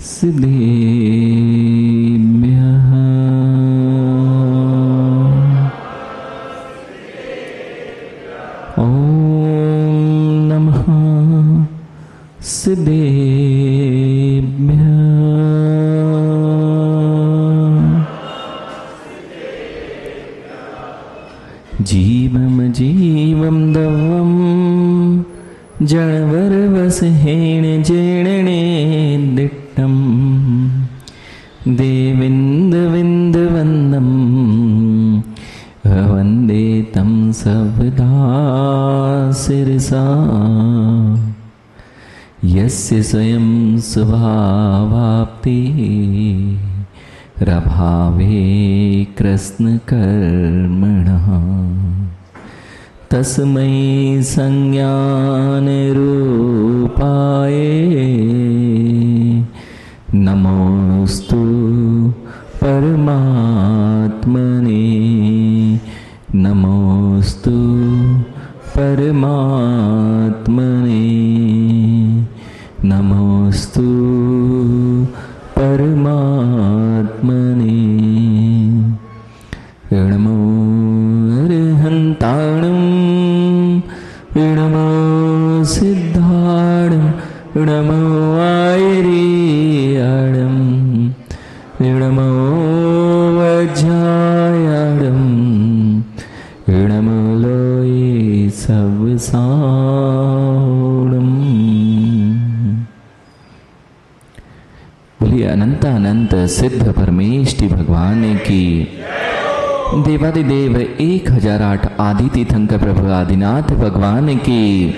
सिद्धेभ्यः ॐ नमः सिद्धेभ्यः। जीवम जीवम दवम जणवरवसहेण जेणणे दिट्टम देविन्दविन्दवन्दं वन्दे तं सर्वदा शिरसा यस्य स्वयं स्वभावाप्ति रभावे कृष्णकर्मणः तस्मै संज्ञानरूपाय नमोस्तु परमात्मने नमोस्तु परमात्मने नमोस्तु परमात्मने। नमो अरहन्ताणं नमो सिद्धाणं नमो आयर्याणं नमो वज्रायाणं नमो लोये सवसाणम्। बोलिए अनंत अनंत सिद्ध परमेष्टि भगवान की। देवादिदेव 1008 आदि तीर्थंकर प्रभु आदिनाथ भगवान की।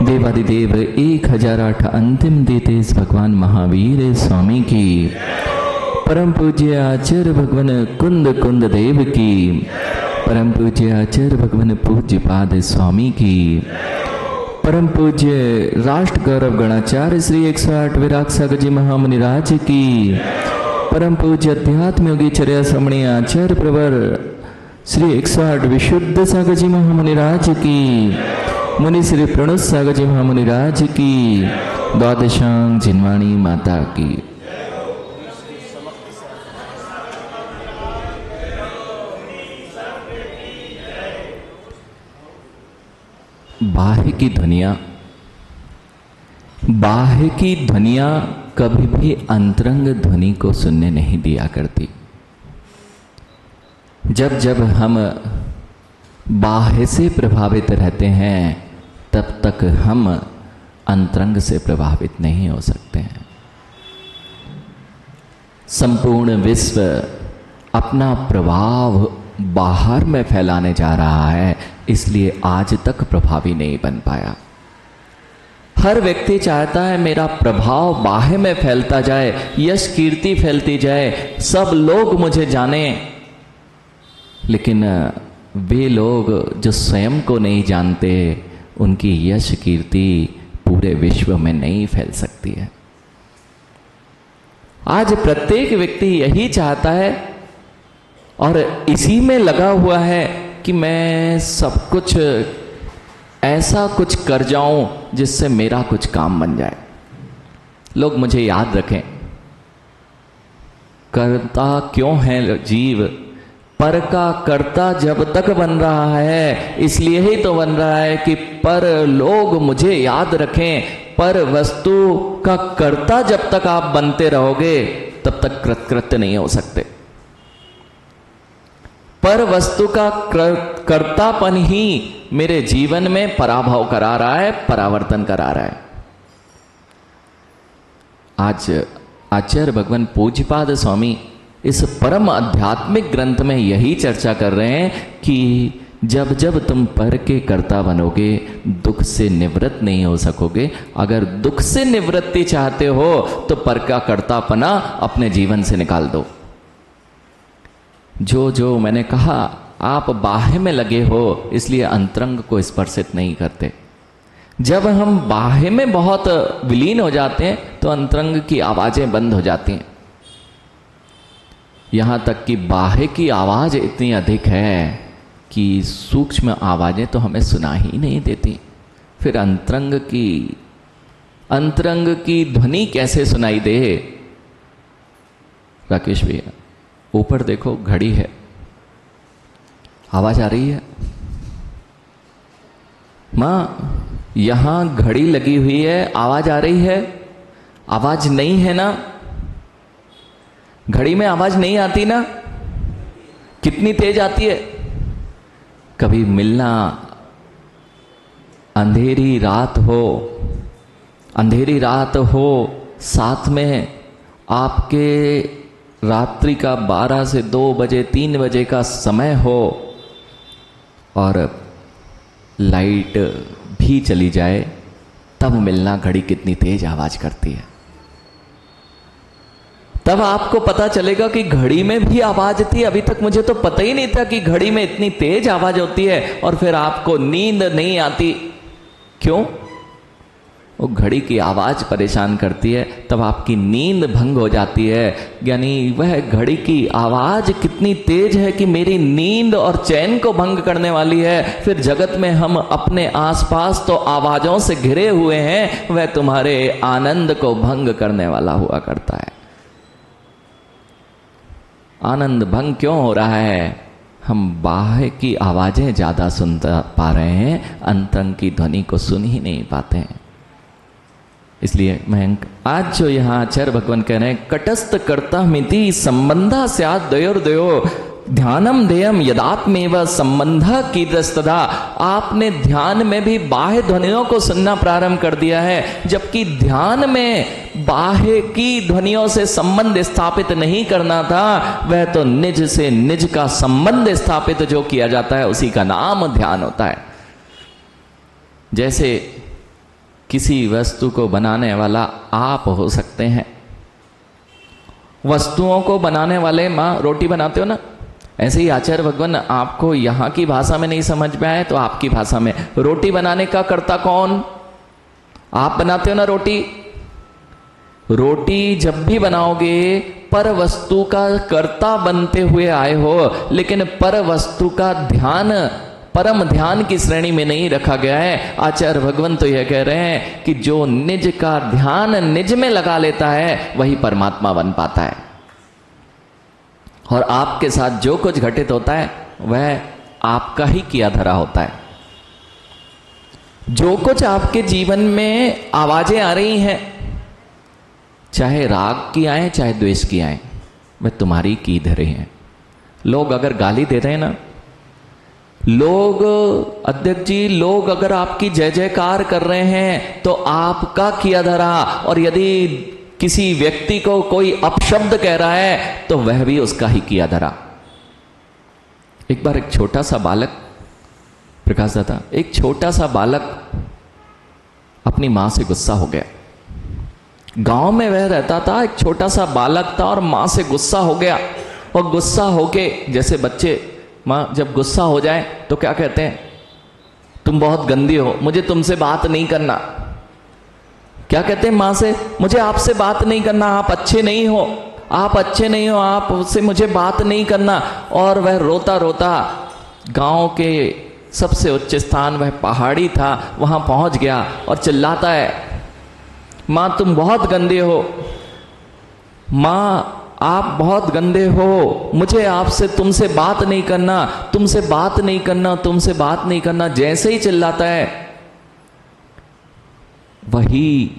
देवादिदेव 1008 अंतिम देतेश भगवान महावीर स्वामी की। परम पूज्य आचार्य भगवान कुंद कुंद देव की। परम पूज्य आचार्य भगवान पूज्य पाद स्वामी की। परम पूज्य राष्ट्र गौरव गणाचार्य श्री 108 विराग सागर जी महामुनिराज की। परम पूज्य अध्यात्म योगी चर्या श्रमणीय आचार्य प्रवर श्री 108 विशुद्ध सागर जी महामुनिराज की। मुनि श्री प्रणुत सागर जी महामुनिराज की। द्वादशांग जिनवाणी माता की। बाह्य की ध्वनियां कभी भी अंतरंग ध्वनि को सुनने नहीं दिया करती। जब जब हम बाह्य से प्रभावित रहते हैं तब तक हम अंतरंग से प्रभावित नहीं हो सकते हैं। संपूर्ण विश्व अपना प्रभाव बाहर में फैलाने जा रहा है, इसलिए आज तक प्रभावी नहीं बन पाया। हर व्यक्ति चाहता है मेरा प्रभाव बाह्य में फैलता जाए, यश कीर्ति फैलती जाए, सब लोग मुझे जाने। लेकिन वे लोग जो स्वयं को नहीं जानते, उनकी यश कीर्ति पूरे विश्व में नहीं फैल सकती है। आज प्रत्येक व्यक्ति यही चाहता है और इसी में लगा हुआ है कि मैं सब कुछ ऐसा कुछ कर जाऊं जिससे मेरा कुछ काम बन जाए, लोग मुझे याद रखें। करता क्यों है जीव, पर का कर्ता जब तक बन रहा है, इसलिए ही तो बन रहा है कि पर लोग मुझे याद रखें। पर वस्तु का कर्ता जब तक आप बनते रहोगे तब तक कृतकृत्य नहीं हो सकते। पर वस्तु का कर्तापन ही मेरे जीवन में पराभव करा रहा है, परावर्तन करा रहा है। आज आचार्य भगवान पूज्यपाद स्वामी इस परम आध्यात्मिक ग्रंथ में यही चर्चा कर रहे हैं कि जब जब तुम पर के कर्ता बनोगे, दुख से निवृत्त नहीं हो सकोगे। अगर दुख से निवृत्ति चाहते हो तो पर का कर्तापना अपने जीवन से निकाल दो। जो मैंने कहा, आप बाह्य में लगे हो इसलिए अंतरंग को स्पर्शित नहीं करते। जब हम बाह्य में बहुत विलीन हो जाते हैं तो अंतरंग की आवाजें बंद हो जाती हैं। यहाँ तक कि बाह्य की आवाज इतनी अधिक है कि सूक्ष्म आवाजें तो हमें सुना ही नहीं देती। फिर अंतरंग की अंतरंग की ध्वनि कैसे सुनाई दे? राकेश भैया, ऊपर देखो, घड़ी है, आवाज आ रही है? मां, यहां घड़ी लगी हुई है, आवाज आ रही है? आवाज नहीं है ना? घड़ी में आवाज नहीं आती ना? कितनी तेज आती है? कभी मिलना, अंधेरी रात हो, साथ में आपके रात्रि का 12 से 2 बजे 3 बजे का समय हो और लाइट भी चली जाए, तब मिलना, घड़ी कितनी तेज आवाज करती है। तब आपको पता चलेगा कि घड़ी में भी आवाज थी, अभी तक मुझे तो पता ही नहीं था कि घड़ी में इतनी तेज आवाज होती है। और फिर आपको नींद नहीं आती, क्यों? वो घड़ी की आवाज परेशान करती है, तब आपकी नींद भंग हो जाती है। यानी वह घड़ी की आवाज कितनी तेज है कि मेरी नींद और चैन को भंग करने वाली है। फिर जगत में हम अपने आसपास तो आवाजों से घिरे हुए हैं, वह तुम्हारे आनंद को भंग करने वाला हुआ करता है। आनंद भंग क्यों हो रहा है? हम बाह्य की आवाजें ज्यादा सुन पा रहे हैं, अंतरंग की ध्वनि को सुन ही नहीं पाते हैं। इसलिए मैं आज जो यहाँ आचार्य भगवान कह रहे हैं, कटस्थ कर्ता मिति संबंधा स्यात् द्वयोर्द्वयो ध्यानम देयम यदात्मेव संबंध कीदस्तदा। आपने ध्यान में भी बाह्य ध्वनियों को सुनना प्रारंभ कर दिया है, जबकि ध्यान में बाह्य की ध्वनियों से संबंध स्थापित नहीं करना था। वह तो निज से निज का संबंध स्थापित जो किया जाता है, उसी का नाम ध्यान होता है। जैसे किसी वस्तु को बनाने वाला आप हो सकते हैं। वस्तुओं को बनाने वाले, माँ रोटी बनाते हो ना, ऐसे ही आचार्य भगवान आपको यहाँ की भाषा में नहीं समझ में आए तो आपकी भाषा में, रोटी बनाने का कर्ता कौन? आप बनाते हो ना रोटी। रोटी जब भी बनाओगे पर वस्तु का कर्ता बनते हुए आए हो, लेकिन पर वस्तु का ध्यान परम ध्यान की श्रेणी में नहीं रखा गया है। आचार्य भगवान तो यह कह रहे हैं कि जो निज का ध्यान निज में लगा लेता है, वही परमात्मा बन पाता है। और आपके साथ जो कुछ घटित होता है, वह आपका ही किया धरा होता है। जो कुछ आपके जीवन में आवाजें आ रही हैं, चाहे राग की आए चाहे द्वेष की आए, वह तुम्हारी की धरे हैं। लोग अगर गाली दे रहे हैं ना, लोग, अध्यक्ष जी, लोग अगर आपकी जय जयकार कर रहे हैं तो आपका किया धरा, और यदि किसी व्यक्ति को कोई अपशब्द कह रहा है तो वह भी उसका ही किया धरा। एक बार एक छोटा सा बालक, प्रकाश दाता, एक छोटा सा बालक अपनी मां से गुस्सा हो गया। गांव में वह रहता था, एक छोटा सा बालक था और मां से गुस्सा हो गया। और गुस्सा होके, जैसे बच्चे मां जब गुस्सा हो जाए तो क्या कहते हैं? तुम बहुत गंदी हो, मुझे तुमसे बात नहीं करना। क्या कहते हैं मां से? मुझे आपसे बात नहीं करना, आप अच्छे नहीं हो, आप अच्छे नहीं हो, आप उससे मुझे बात नहीं करना। और वह रोता रोता गांव के सबसे उच्च स्थान, वह पहाड़ी था, वहां पहुंच गया और चिल्लाता है, मां तुम बहुत गंदे हो, मां आप बहुत गंदे हो, मुझे आपसे, तुमसे बात नहीं करना, तुमसे बात नहीं करना, तुमसे बात नहीं करना। जैसे ही चिल्लाता है, वही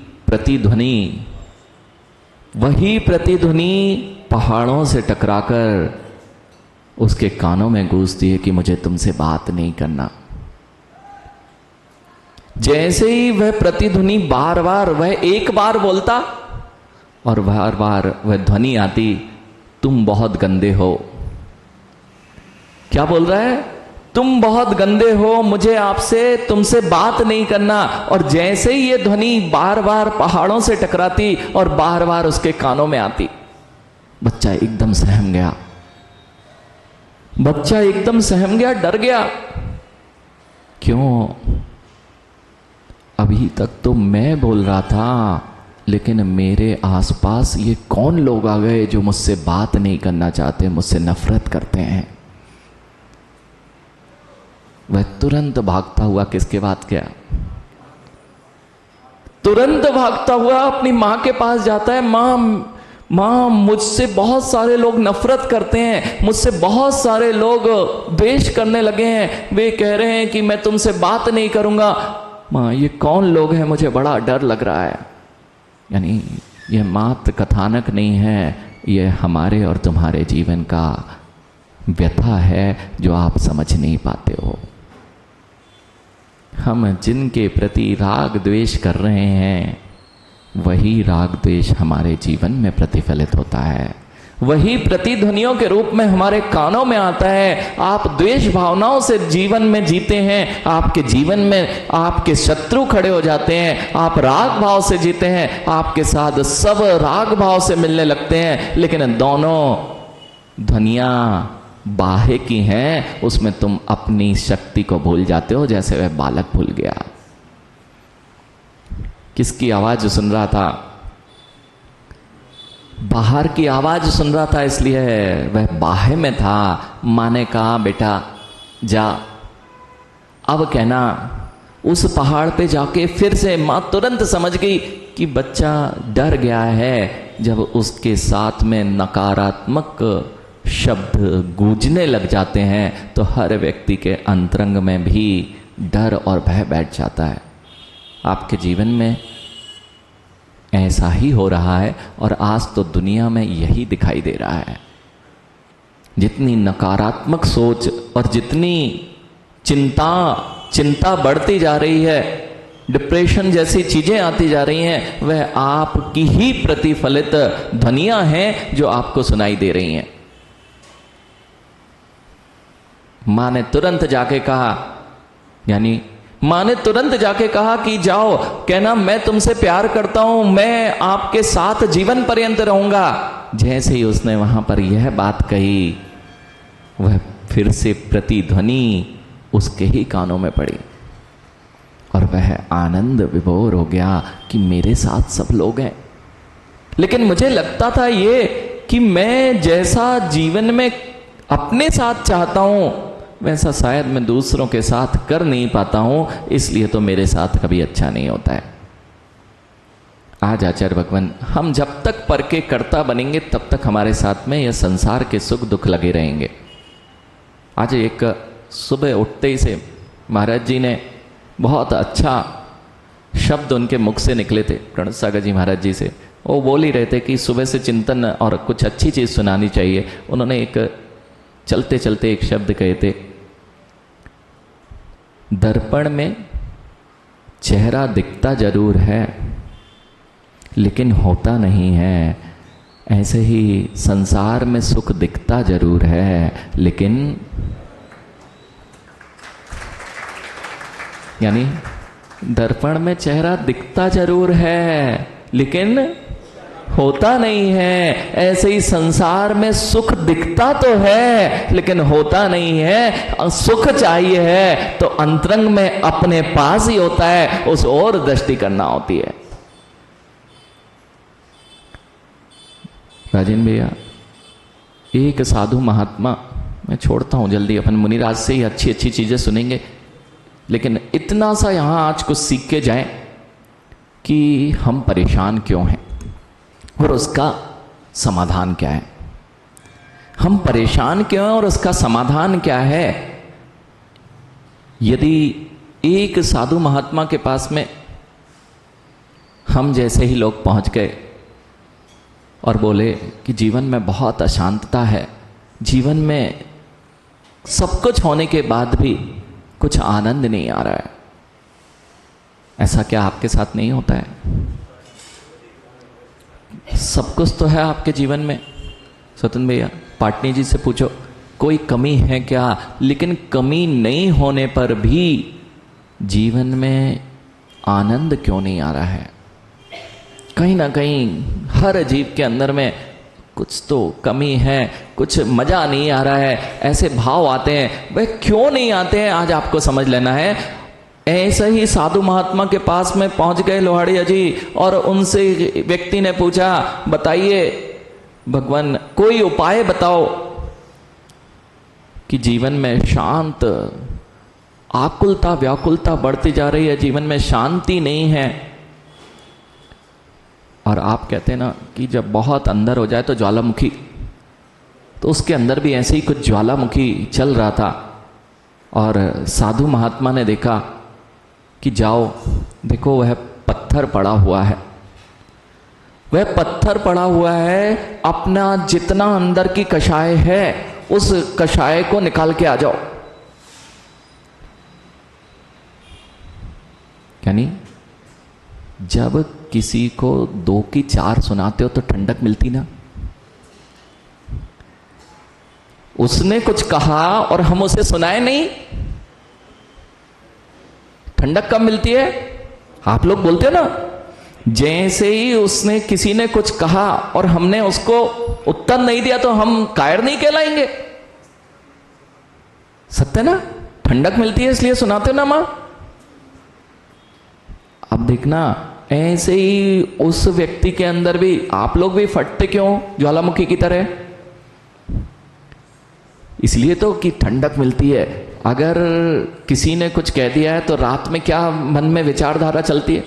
प्रतिध्वनि पहाड़ों से टकराकर उसके कानों में गूंजती है कि मुझे तुमसे बात नहीं करना। जैसे ही वह प्रतिध्वनि बार बार, वह एक बार बोलता और बार बार वह ध्वनि आती, तुम बहुत गंदे हो। क्या बोल रहा है? तुम बहुत गंदे हो, मुझे आपसे, तुमसे बात नहीं करना। और जैसे ही ये ध्वनि बार बार पहाड़ों से टकराती और बार बार उसके कानों में आती, बच्चा एकदम सहम गया। बच्चा एकदम सहम गया, डर गया। क्यों? अभी तक तो मैं बोल रहा था, लेकिन मेरे आसपास ये कौन लोग आ गए जो मुझसे बात नहीं करना चाहते, मुझसे नफरत करते हैं। वह तुरंत भागता हुआ किसके पास गया? तुरंत भागता हुआ अपनी माँ के पास जाता है। माँ मुझसे बहुत सारे लोग नफरत करते हैं, मुझसे बहुत सारे लोग द्वेष करने लगे हैं, वे कह रहे हैं कि मैं तुमसे बात नहीं करूंगा। माँ ये कौन लोग हैं, मुझे बड़ा डर लग रहा है। यानी यह मात्र कथानक नहीं है, यह हमारे और तुम्हारे जीवन का व्यथा है जो आप समझ नहीं पाते हो। हम जिनके प्रति राग द्वेष कर रहे हैं वही राग द्वेष हमारे जीवन में प्रतिफलित होता है, वही प्रतिध्वनियों के रूप में हमारे कानों में आता है। आप द्वेष भावनाओं से जीवन में जीते हैं, आपके जीवन में आपके शत्रु खड़े हो जाते हैं। आप राग भाव से जीते हैं, आपके साथ सब राग भाव से मिलने लगते हैं। लेकिन दोनों ध्वनियां बाहे की हैं, उसमें तुम अपनी शक्ति को भूल जाते हो, जैसे वह बालक भूल गया। किसकी आवाज सुन रहा था? बाहर की आवाज सुन रहा था, इसलिए वह बाहे में था। माँ ने कहा बेटा जा। अब कहना उस पहाड़ पे जाके फिर से माँ तुरंत समझ गई कि बच्चा डर गया है। जब उसके साथ में नकारात्मक शब्द गूंजने लग जाते हैं तो हर व्यक्ति के अंतरंग में भी डर और भय बैठ जाता है। आपके जीवन में ऐसा ही हो रहा है और आज तो दुनिया में यही दिखाई दे रहा है। जितनी नकारात्मक सोच और जितनी चिंता बढ़ती जा रही है, डिप्रेशन जैसी चीजें आती जा रही हैं, वह आपकी ही प्रतिफलित ध्वनियां हैं जो आपको सुनाई दे रही हैं। मां ने तुरंत जाके कहा, यानी मां ने तुरंत जाके कहा कि जाओ, कहना मैं तुमसे प्यार करता हूं, मैं आपके साथ जीवन पर्यंत रहूंगा। जैसे ही उसने वहां पर यह बात कही, वह फिर से प्रतिध्वनि उसके ही कानों में पड़ी और वह आनंद विभोर हो गया कि मेरे साथ सब लोग हैं। लेकिन मुझे लगता था ये कि मैं जैसा जीवन में अपने साथ चाहता हूं वैसा शायद मैं दूसरों के साथ कर नहीं पाता हूं, इसलिए तो मेरे साथ कभी अच्छा नहीं होता है। आज आचार्य भगवान, हम जब तक पर के कर्ता बनेंगे तब तक हमारे साथ में यह संसार के सुख दुख लगे रहेंगे। आज एक सुबह उठते ही से महाराज जी ने बहुत अच्छा शब्द उनके मुख से निकले थे, प्रणत सागर जी महाराज जी से। वो बोल ही रहे थे कि सुबह से चिंतन और कुछ अच्छी चीज सुनानी चाहिए। उन्होंने एक चलते चलते एक शब्द कहे थे, दर्पण में चेहरा दिखता जरूर है लेकिन होता नहीं है। ऐसे ही संसार में सुख दिखता जरूर है लेकिन, यानी दर्पण में चेहरा दिखता जरूर है लेकिन होता नहीं है। ऐसे ही संसार में सुख दिखता तो है लेकिन होता नहीं है। सुख चाहिए है तो अंतरंग में अपने पास ही होता है, उस ओर दृष्टि करना होती है। राजेंद्र भैया, एक साधु महात्मा, मैं छोड़ता हूं जल्दी, अपन मुनिराज से ही अच्छी अच्छी चीजें सुनेंगे, लेकिन इतना सा यहां आज कुछ सीख के जाएं कि हम परेशान क्यों हैं और उसका समाधान क्या है। हम परेशान क्यों हैं और उसका समाधान क्या है। यदि एक साधु महात्मा के पास में हम जैसे ही लोग पहुंच गए और बोले कि जीवन में बहुत अशांतता है, जीवन में सब कुछ होने के बाद भी कुछ आनंद नहीं आ रहा है, ऐसा क्या आपके साथ नहीं होता है? सब कुछ तो है आपके जीवन में। स्वतंत्र भैया, पाटनी जी से पूछो कोई कमी है क्या, लेकिन कमी नहीं होने पर भी जीवन में आनंद क्यों नहीं आ रहा है? कहीं ना कहीं हर जीव के अंदर में कुछ तो कमी है, कुछ मजा नहीं आ रहा है, ऐसे भाव आते हैं। वह क्यों नहीं आते हैं आज आपको समझ लेना है। ऐसे ही साधु महात्मा के पास में पहुंच गए लोहाड़िया जी और उनसे व्यक्ति ने पूछा, बताइए भगवान कोई उपाय बताओ कि जीवन में शांत, आकुलता व्याकुलता बढ़ती जा रही है, जीवन में शांति नहीं है, और आप कहते हैं ना कि जब बहुत अंदर हो जाए तो ज्वालामुखी, तो उसके अंदर भी ऐसे ही कुछ ज्वालामुखी चल रहा था। और साधु महात्मा ने देखा कि जाओ देखो वह पत्थर पड़ा हुआ है, वह पत्थर पड़ा हुआ है, अपना जितना अंदर की कषाय है उस कषाय को निकाल के आ जाओ। यानी जब किसी को 2 की 4 सुनाते हो तो ठंडक मिलती ना। उसने कुछ कहा और हम उसे सुनाए नहीं, ठंडक कब मिलती है? आप लोग बोलते हो ना, जैसे ही उसने किसी ने कुछ कहा और हमने उसको उत्तर नहीं दिया तो हम कायर नहीं कहलाएंगे। सत्य ना, ठंडक मिलती है इसलिए सुनाते हो ना मां। अब देखना ऐसे ही उस व्यक्ति के अंदर भी आप लोग भी फटते क्यों ज्वालामुखी की तरह? इसलिए तो कि ठंडक मिलती है। अगर किसी ने कुछ कह दिया है तो रात में क्या मन में विचारधारा चलती है,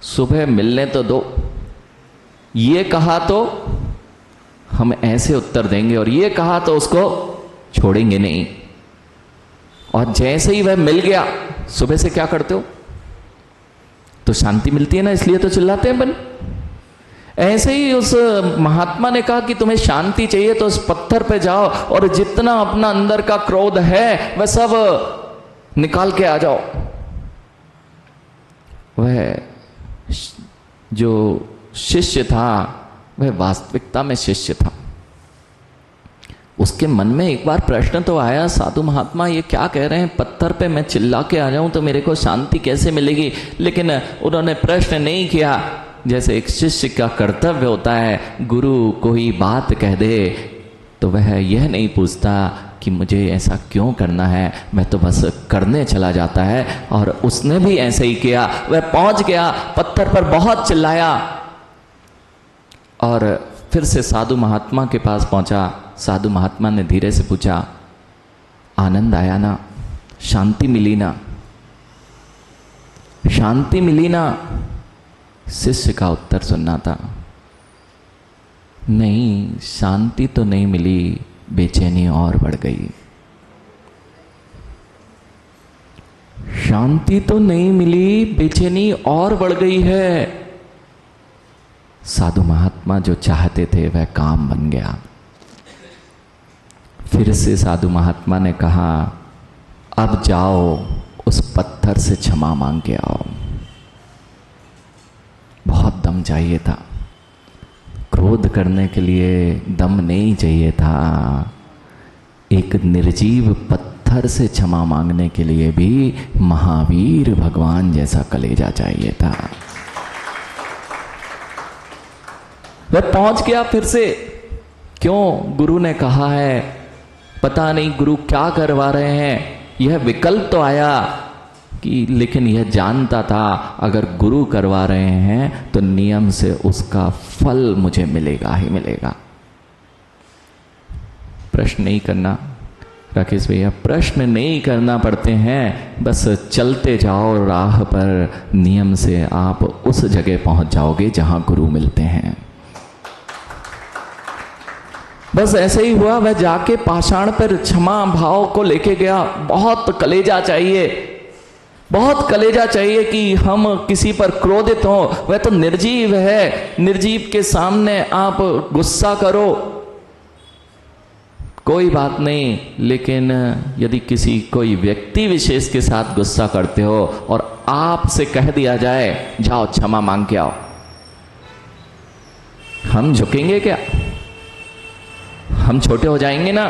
सुबह मिलने तो दो, ये कहा तो हम ऐसे उत्तर देंगे और ये कहा तो उसको छोड़ेंगे नहीं। और जैसे ही वह मिल गया, सुबह से क्या करते हो? तो शांति मिलती है ना, इसलिए तो चिल्लाते हैं बन। ऐसे ही उस महात्मा ने कहा कि तुम्हें शांति चाहिए तो उस पत्थर पे जाओ और जितना अपना अंदर का क्रोध है वह सब निकाल के आ जाओ। वह जो शिष्य था वह वास्तविकता में शिष्य था। उसके मन में एक बार प्रश्न तो आया, साधु महात्मा ये क्या कह रहे हैं, पत्थर पे मैं चिल्ला के आ जाऊं तो मेरे को शांति कैसे मिलेगी? लेकिन उन्होंने प्रश्न नहीं किया। जैसे एक शिष्य का कर्तव्य होता है, गुरु कोई बात कह दे तो वह यह नहीं पूछता कि मुझे ऐसा क्यों करना है, मैं तो बस करने चला जाता है। और उसने भी ऐसे ही किया। वह पहुंच गया, पत्थर पर बहुत चिल्लाया और फिर से साधु महात्मा के पास पहुंचा। साधु महात्मा ने धीरे से पूछा, आनंद आया ना, शांति मिली ना, शांति मिली ना? शिष्य का उत्तर सुनना था, नहीं शांति तो नहीं मिली, बेचैनी और बढ़ गई। शांति तो नहीं मिली, बेचैनी और बढ़ गई है। साधु महात्मा जो चाहते थे वह काम बन गया। फिर से साधु महात्मा ने कहा, अब जाओ उस पत्थर से क्षमा मांग के आओ। बहुत दम चाहिए था, क्रोध करने के लिए दम नहीं चाहिए था। एक निर्जीव पत्थर से क्षमा मांगने के लिए भी महावीर भगवान जैसा कलेजा चाहिए था। वह पहुंच गया फिर से। क्यों? गुरु ने कहा है, पता नहीं गुरु क्या करवा रहे हैं। यह विकल्प तो आया कि, लेकिन यह जानता था अगर गुरु करवा रहे हैं तो नियम से उसका फल मुझे मिलेगा ही मिलेगा। प्रश्न नहीं करना राकेश भैया, प्रश्न नहीं करना पड़ते हैं, बस चलते जाओ राह पर, नियम से आप उस जगह पहुंच जाओगे जहां गुरु मिलते हैं। बस ऐसे ही हुआ। वह जाके पाषाण पर क्षमा भाव को लेके गया। बहुत कलेजा चाहिए, बहुत कलेजा चाहिए कि हम किसी पर क्रोधित हो। वह तो निर्जीव है, निर्जीव के सामने आप गुस्सा करो कोई बात नहीं, लेकिन यदि किसी कोई व्यक्ति विशेष के साथ गुस्सा करते हो और आपसे कह दिया जाए जाओ क्षमा मांग के आओ, हम झुकेंगे क्या? हम छोटे हो जाएंगे ना।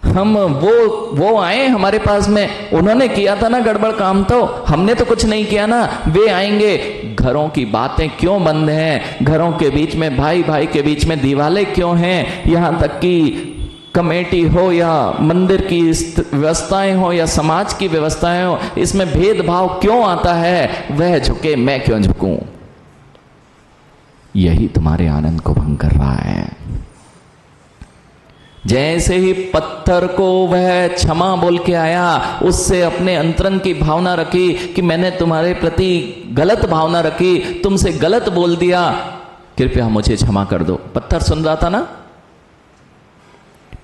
हम वो आए हमारे पास में, उन्होंने किया था ना गड़बड़ काम, तो हमने तो कुछ नहीं किया ना। वे आएंगे। घरों की बातें क्यों बंद हैं? घरों के बीच में, भाई भाई के बीच में दीवारें क्यों हैं? यहाँ तक कि कमेटी हो या मंदिर की व्यवस्थाएं हो या समाज की व्यवस्थाएं हो, इसमें भेदभाव क्यों आता है? वह झुके, मैं क्यों झुकूं? यही तुम्हारे आनंद को भंग कर रहा है। जैसे ही पत्थर को वह क्षमा बोल के आया, उससे अपने अंतरंग की भावना रखी कि मैंने तुम्हारे प्रति गलत भावना रखी, तुमसे गलत बोल दिया, कृपया मुझे क्षमा कर दो। पत्थर सुन रहा था ना,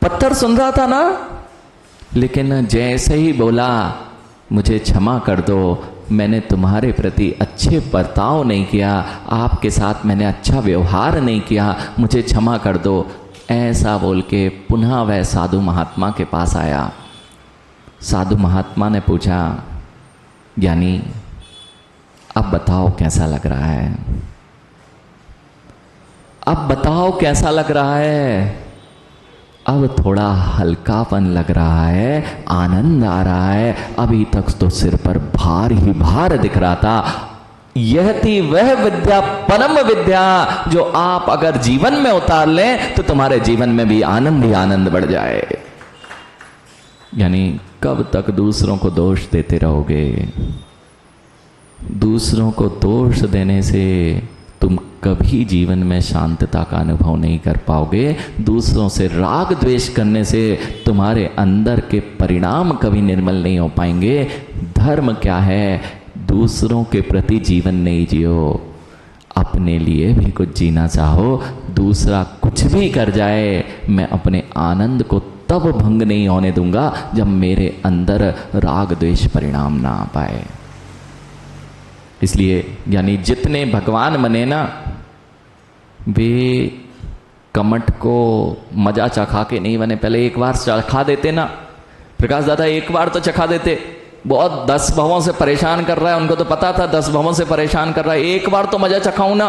पत्थर सुन रहा था ना, लेकिन जैसे ही बोला मुझे क्षमा कर दो, मैंने तुम्हारे प्रति अच्छे बर्ताव नहीं किया, आपके साथ मैंने अच्छा व्यवहार नहीं किया, मुझे क्षमा कर दो, ऐसा बोल के पुनः वह साधु महात्मा के पास आया। साधु महात्मा ने पूछा, ज्ञानी अब बताओ कैसा लग रहा है, अब बताओ कैसा लग रहा है। अब थोड़ा हल्कापन लग रहा है, आनंद आ रहा है, अभी तक तो सिर पर भार ही भार दिख रहा था। यह थी वह विद्या, परम विद्या, जो आप अगर जीवन में उतार लें तो तुम्हारे जीवन में भी आनंद ही आनंद बढ़ जाए। यानी कब तक दूसरों को दोष देते रहोगे? दूसरों को दोष देने से तुम कभी जीवन में शांतता का अनुभव नहीं कर पाओगे। दूसरों से राग द्वेष करने से तुम्हारे अंदर के परिणाम कभी निर्मल नहीं हो पाएंगे। धर्म क्या है? दूसरों के प्रति जीवन नहीं जियो, अपने लिए भी कुछ जीना चाहो। दूसरा कुछ भी कर जाए, मैं अपने आनंद को तब भंग नहीं होने दूंगा जब मेरे अंदर राग द्वेष परिणाम ना आ पाए। इसलिए यानी जितने भगवान बने ना, वे कमट को मजा चखा के नहीं बने। पहले एक बार चखा देते ना, प्रकाश दादा एक बार तो चखा देते। बहुत 10 भवों से परेशान कर रहा है, उनको तो पता था 10 भवों से परेशान कर रहा है, एक बार तो मजा चखाऊं ना।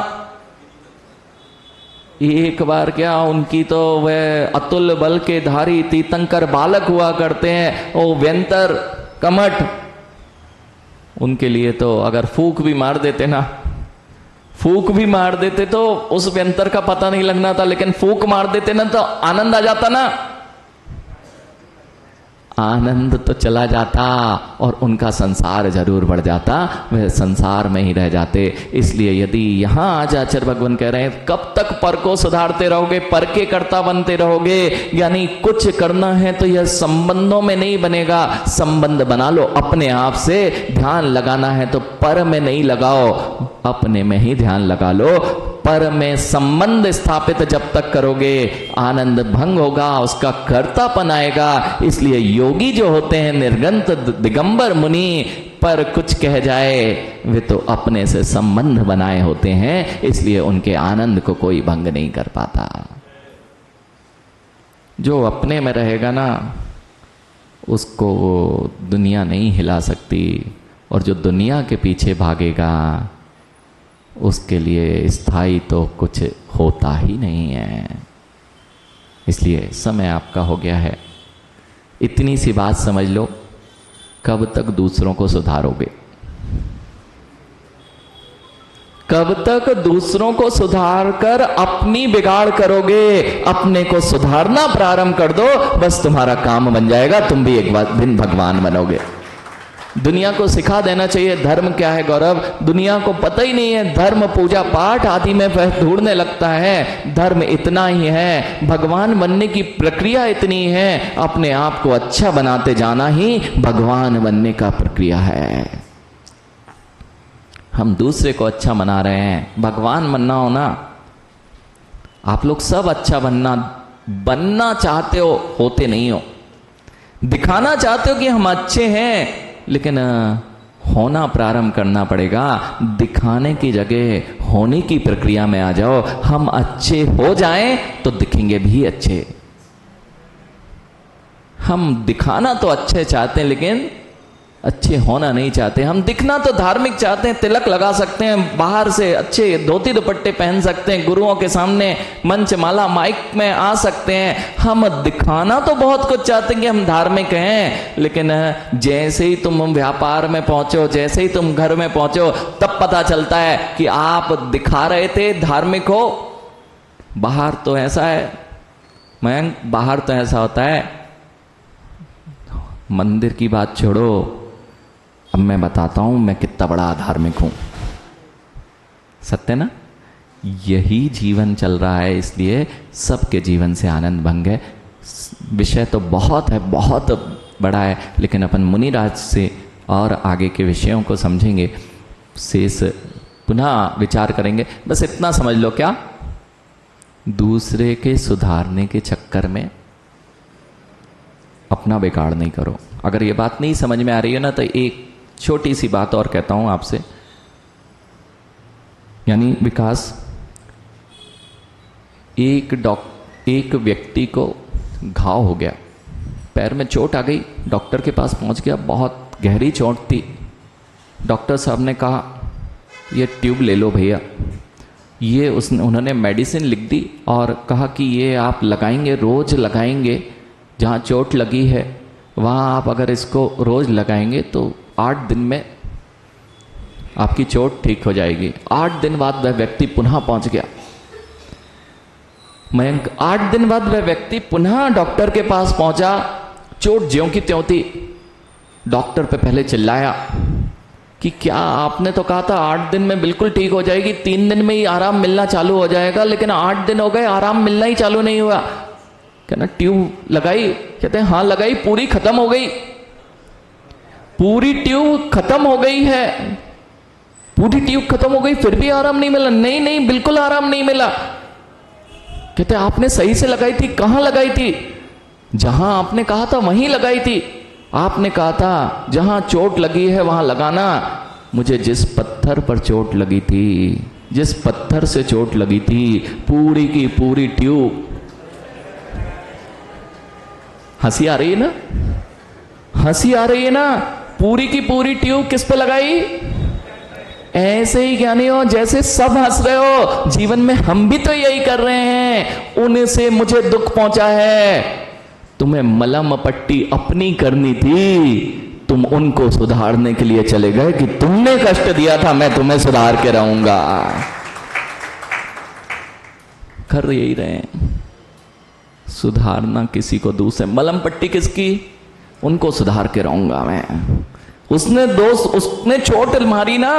एक बार क्या, उनकी तो वह अतुल बल के धारी तीर्थंकर बालक हुआ करते हैं, वो व्यंतर कमठ, उनके लिए तो अगर फूक भी मार देते ना, फूक भी मार देते तो उस व्यंतर का पता नहीं लगना था, लेकिन फूक मार देते ना तो आनंद आ जाता ना, आनंद तो चला जाता और उनका संसार जरूर बढ़ जाता, वह संसार में ही रह जाते। इसलिए यदि यहां आज आचार्य भगवान कह रहे हैं, कब तक पर को सुधारते रहोगे, पर के कर्ता बनते रहोगे। यानी कुछ करना है तो यह संबंधों में नहीं बनेगा, संबंध बना लो अपने आप से। ध्यान लगाना है तो पर में नहीं लगाओ, अपने में ही ध्यान लगा लो। पर में संबंध स्थापित जब तक करोगे, आनंद भंग होगा, उसका कर्तापन आएगा। इसलिए योगी जो होते हैं, निर्गंत दिगंबर मुनि, पर कुछ कह जाए वे तो अपने से संबंध बनाए होते हैं, इसलिए उनके आनंद को कोई भंग नहीं कर पाता। जो अपने में रहेगा ना, उसको दुनिया नहीं हिला सकती, और जो दुनिया के पीछे भागेगा उसके लिए स्थायी तो कुछ होता ही नहीं है। इसलिए समय आपका हो गया है, इतनी सी बात समझ लो, कब तक दूसरों को सुधारोगे? कब तक दूसरों को सुधार कर अपनी बिगाड़ करोगे? अपने को सुधारना प्रारंभ कर दो, बस तुम्हारा काम बन जाएगा, तुम भी एक दिन भगवान बनोगे। दुनिया को सिखा देना चाहिए धर्म क्या है गौरव, दुनिया को पता ही नहीं है। धर्म पूजा पाठ आदि में वह ढूंढने लगता है, धर्म इतना ही है, भगवान बनने की प्रक्रिया इतनी है, अपने आप को अच्छा बनाते जाना ही भगवान बनने का प्रक्रिया है। हम दूसरे को अच्छा बना रहे हैं, भगवान बनना हो ना, आप लोग सब अच्छा बनना चाहते हो, होते नहीं हो। दिखाना चाहते हो कि हम अच्छे हैं, लेकिन होना प्रारंभ करना पड़ेगा। दिखाने की जगह होने की प्रक्रिया में आ जाओ। हम अच्छे हो जाएं तो दिखेंगे भी अच्छे। हम दिखाना तो अच्छे चाहते हैं, लेकिन अच्छे होना नहीं चाहते। हम दिखना तो धार्मिक चाहते हैं, तिलक लगा सकते हैं, बाहर से अच्छे धोती दुपट्टे पहन सकते हैं, गुरुओं के सामने मंच माला माइक में आ सकते हैं। हम दिखाना तो बहुत कुछ चाहते हैं कि हम धार्मिक हैं, लेकिन जैसे ही तुम व्यापार में पहुंचो, जैसे ही तुम घर में पहुंचो, तब पता चलता है कि आप दिखा रहे थे धार्मिक हो। बाहर तो ऐसा है मयंक, बाहर तो ऐसा होता है। मंदिर की बात छोड़ो, अब मैं बताता हूं मैं कितना बड़ा धार्मिक हूं। सत्य ना? यही जीवन चल रहा है, इसलिए सबके जीवन से आनंद भंग है। विषय तो बहुत है, बहुत बड़ा है, लेकिन अपन मुनिराज से और आगे के विषयों को समझेंगे, शेष पुनः विचार करेंगे। बस इतना समझ लो, क्या दूसरे के सुधारने के चक्कर में अपना बिगाड़ नहीं करो। अगर ये बात नहीं समझ में आ रही है ना, तो एक छोटी सी बात और कहता हूं आपसे। यानी विकास, एक व्यक्ति को घाव हो गया, पैर में चोट आ गई, डॉक्टर के पास पहुंच गया, बहुत गहरी चोट थी। डॉक्टर साहब ने कहा ये ट्यूब ले लो भैया। ये उन्होंने मेडिसिन लिख दी और कहा कि ये आप लगाएंगे, रोज लगाएंगे, जहाँ चोट लगी है वहाँ आप अगर इसको रोज लगाएंगे तो 8 दिन में आपकी चोट ठीक हो जाएगी। 8 दिन बाद वह व्यक्ति पुनः पहुंच गया। मयंक 8 दिन बाद वह व्यक्ति पुनः डॉक्टर के पास पहुंचा, चोट ज्यों की त्यों थी। डॉक्टर पे पहले चिल्लाया कि क्या आपने तो कहा था 8 दिन में बिल्कुल ठीक हो जाएगी, 3 दिन में ही आराम मिलना चालू हो जाएगा, लेकिन 8 दिन हो गए आराम मिलना ही चालू नहीं हुआ। कहना ट्यूब लगाई? कहते हैं हाँ लगाई, पूरी खत्म हो गई, पूरी ट्यूब खत्म हो गई है, पूरी ट्यूब खत्म हो गई, फिर भी आराम नहीं मिला। नहीं नहीं, बिल्कुल आराम नहीं मिला। कहते आपने सही से लगाई थी? कहां लगाई थी? जहां आपने कहा था वहीं लगाई थी। आपने कहा था जहां चोट लगी है वहां लगाना। मुझे जिस पत्थर पर चोट लगी थी, जिस पत्थर से चोट लगी थी, पूरी की पूरी ट्यूब। हंसी आ रही है ना? हंसी आ रही है ना? पूरी की पूरी ट्यूब किस पे लगाई? ऐसे ही ज्ञानी हो, जैसे सब हंस रहे हो, जीवन में हम भी तो यही कर रहे हैं। उनसे मुझे दुख पहुंचा है, तुम्हें मलम पट्टी अपनी करनी थी, तुम उनको सुधारने के लिए चले गए कि तुमने कष्ट दिया था, मैं तुम्हें सुधार के रहूंगा। कर यही रहे हैं, सुधारना किसी को दूसरे। मलम पट्टी किसकी? उनको सुधार के रहूंगा मैं। उसने चोट मारी ना,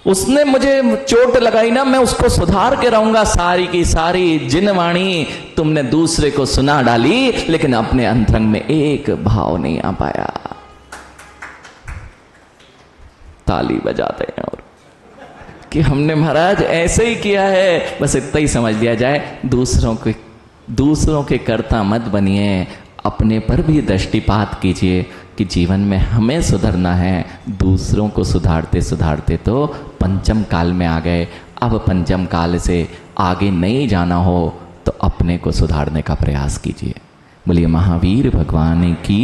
उसने मुझे चोट लगाई ना, मैं उसको सुधार के रहूंगा। सारी की सारी जिनवाणी तुमने दूसरे को सुना डाली, लेकिन अपने अंतरंग में एक भाव नहीं आ पाया। ताली बजाते हैं और कि हमने महाराज ऐसे ही किया है। बस इतना ही समझ लिया जाए, दूसरों के कर्ता मत बनिए, अपने पर भी दृष्टिपात कीजिए कि जीवन में हमें सुधरना है। दूसरों को सुधारते सुधारते तो पंचम काल में आ गए। अब पंचम काल से आगे नहीं जाना हो तो अपने को सुधारने का प्रयास कीजिए। बोलिए महावीर भगवान की